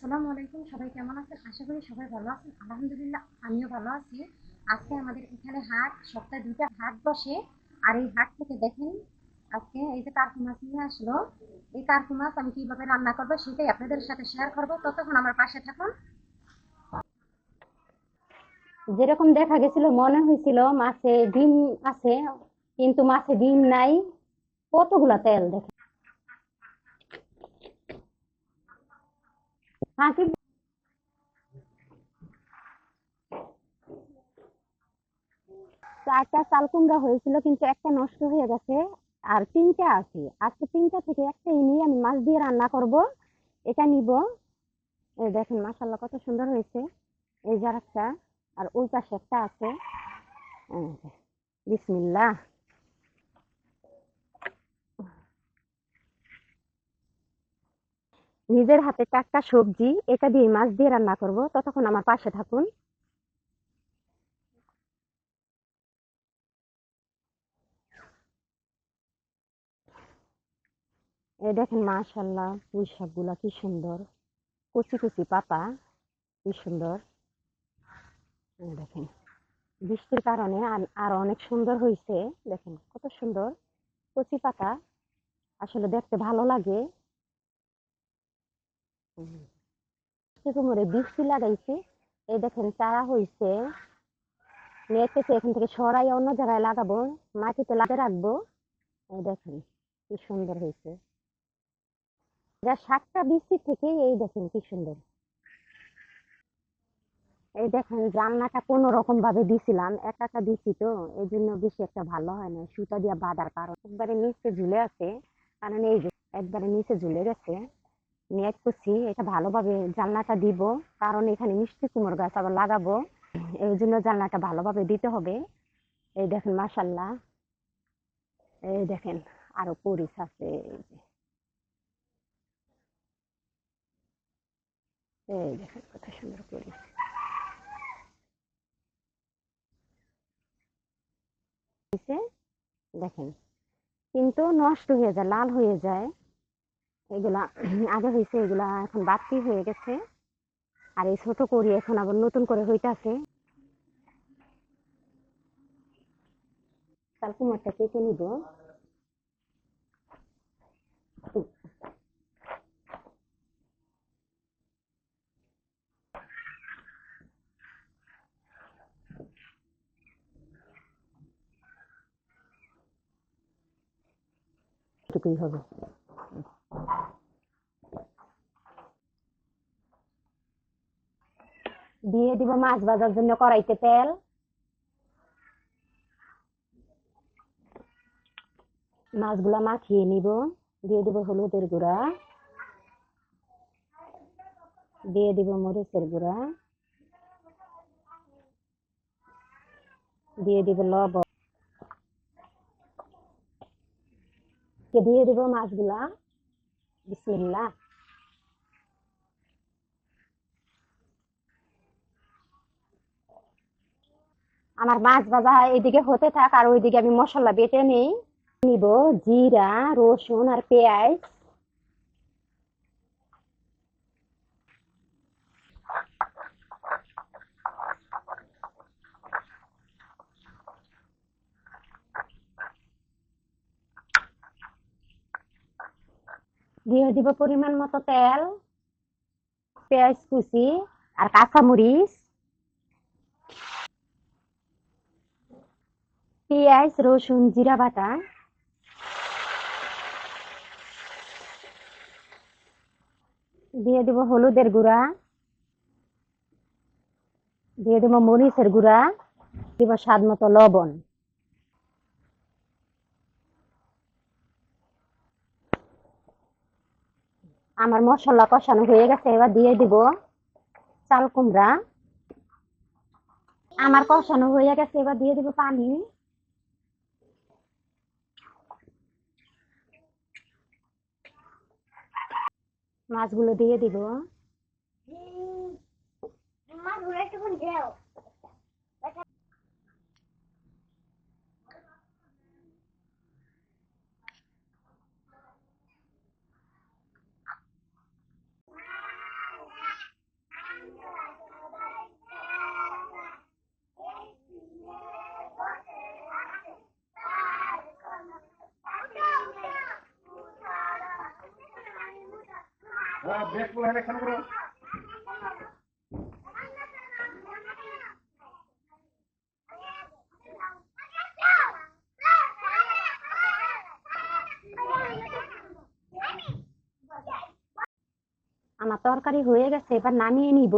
আসসালামু আলাইকুম। সবাই কেমন আছেন? আশা করি সবাই ভালো আছেন। আলহামদুলিল্লাহ আমিও ভালো আছি। আজকে আমাদের এখানে হাট, সপ্তাহে ২টা হাট বসে। আর এই হাট থেকে দেখেন আজকে এই যে কার্পু মাছ নিয়ে আসলো। এই কার্পু মাছ আমি কিভাবে রান্না করবো সেটাই আপনাদের সাথে শেয়ার করবো। ততক্ষণ আমার পাশে থাকুন। যেরকম দেখা গেছিল মনে হয়েছিল মাছে ডিম আছে, কিন্তু মাছে ডিম নাই। কতগুলা তেল দেখেন। হ্যাঁ, কি 4টা চাল কুমড়া হয়েছিল, কিন্তু একটা নষ্ট হয়ে গেছে। আর 3টা আছে। আজকে 3টা থেকে একটাই নিয়ে আমি মাছ দিয়ে রান্না করব। এটা নিব। এই দেখেন মাশাআল্লাহ কত সুন্দর হয়েছে। এই যার একটা, আর ওই পাশে একটা আছে। এই যে, বিসমিল্লাহ। নিজের হাতে টাটকা সবজি, এটা দিয়ে মাছ দিয়ে রান্না করব। ততক্ষণ আমার পাশে থাকুন। এই দেখেন মাশাআল্লাহ পুঁই শাক গুলা কি সুন্দর, কচি কচি পাতা, কি সুন্দর। এই দেখেন বৃষ্টির কারণে আর অনেক সুন্দর হয়েছে। দেখেন কত সুন্দর কচি পাতা, আসলে দেখতে ভালো লাগে। কুমড়ে বীজ লাগাইছি। এই দেখেন চারা হয়েছে। নিয়ে কেটে এখান থেকে সরাই অন্য জায়গায় লাগাবো, মাটিতে লাগিয়ে রাখবো। এই দেখেন কি সুন্দর হয়েছে। যা 7টা বীজ থেকে এই দেখেন কি সুন্দর। এই দেখেন জানলাটা কোনো রকম ভাবে দিছিলাম, একা একা দিছি তো, এই জন্য বেশি একটা ভালো হয় না। সুতা দিয়ে বাঁধার কারণ একবারে নিচে ঝুলে আছে। কারণ এই যে একবারে নিচে ঝুলে গেছে। নেট করছি এটা ভালোভাবে জানলাটা দিব, কারণ এখানে মিষ্টি কুমড় গাছ আবার লাগাবো। এই জন্য জানলাটা ভালোভাবে দিতে হবে। এই দেখেন মাশাল্লাহ। এই দেখেন আরো পরিস আছে। এই দেখেন কত সুন্দর পরিস। দেখেন কিন্তু নষ্ট হয়ে যায়, লাল হয়ে যায়। এগুলা আগে হয়েছে, এগুলা এখন বাড়তি হয়ে গেছে। আর এই ছোট করি এখন আবার নতুন করে হইতাছে। তার কুমারটা কেটে নিব। এটুকুই হবে। দিয়ে দিব মাছ ভাজার জন্য কড়াইতে তেল। মাছগুলা মাখিয়ে নিব। দিয়ে দিব হলুদের গুঁড়া, দিয়ে দিব মরিচের গুঁড়া, দিয়ে দিব লবণ, দিয়ে দিব মাছগুলা। বিসমিল্লাহ। আমার মাছ ভাজা এদিকে হতে থাক, আর ওইদিকে আমি মশলা বেটে নেই। নিব জিরা, রসুন আর পেঁয়াজ। দিয়ে দিব পরিমাণ মতো তেল, পেঁয়াজ কুচি আর কাঁচামরিচ। পেঁয়াজ, রসুন, জিরা বাটা। দিয়ে দিব হলুদের গুঁড়া, দিয়ে দিব মরিচের গুঁড়া, দিব স্বাদ মতো লবণ। আমার মশলা কষানো হয়ে গেছে, এবার দিয়ে দিব চাল কুমড়া। আমার কষানো হয়ে গেছে, এবার দিয়ে দিব পানি। মাছগুলো দিয়ে দিব। আমার তরকারি হয়ে গেছে, এবার নামিয়ে নিব।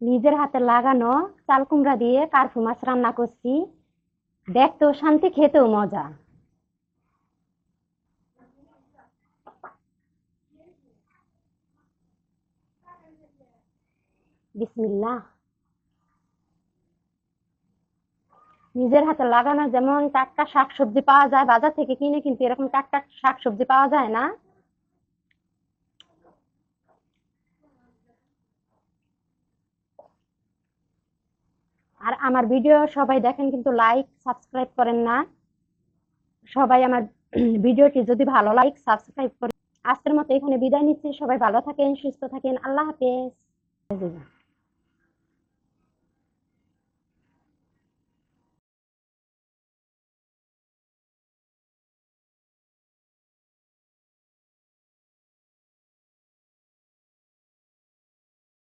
নিজের হাতে লাগানো চাল কুমড়া দিয়ে কার্পু মাছ রান্না করছি, দেখতেও শান্তি, খেতেও মজা। বিসমিল্লাহ। নিজের হাতে লাগানো যেমন টাটকা শাকসবজি পাওয়া যায় বাজার থেকে কিনে, কিন্তু এরকম টাটকা শাকসবজি পাওয়া যায় না। আর আমার ভিডিও সবাই দেখেন কিন্তু লাইক সাবস্ক্রাইব করেন না। সবাই আমার ভিডিওটি যদি ভালো লাইক সাবস্ক্রাইব করেন। আজকের মতো এখানে বিদায় নিচ্ছি। সবাই ভালো থাকেন, সুস্থ থাকেন। আল্লাহ হাফেজ।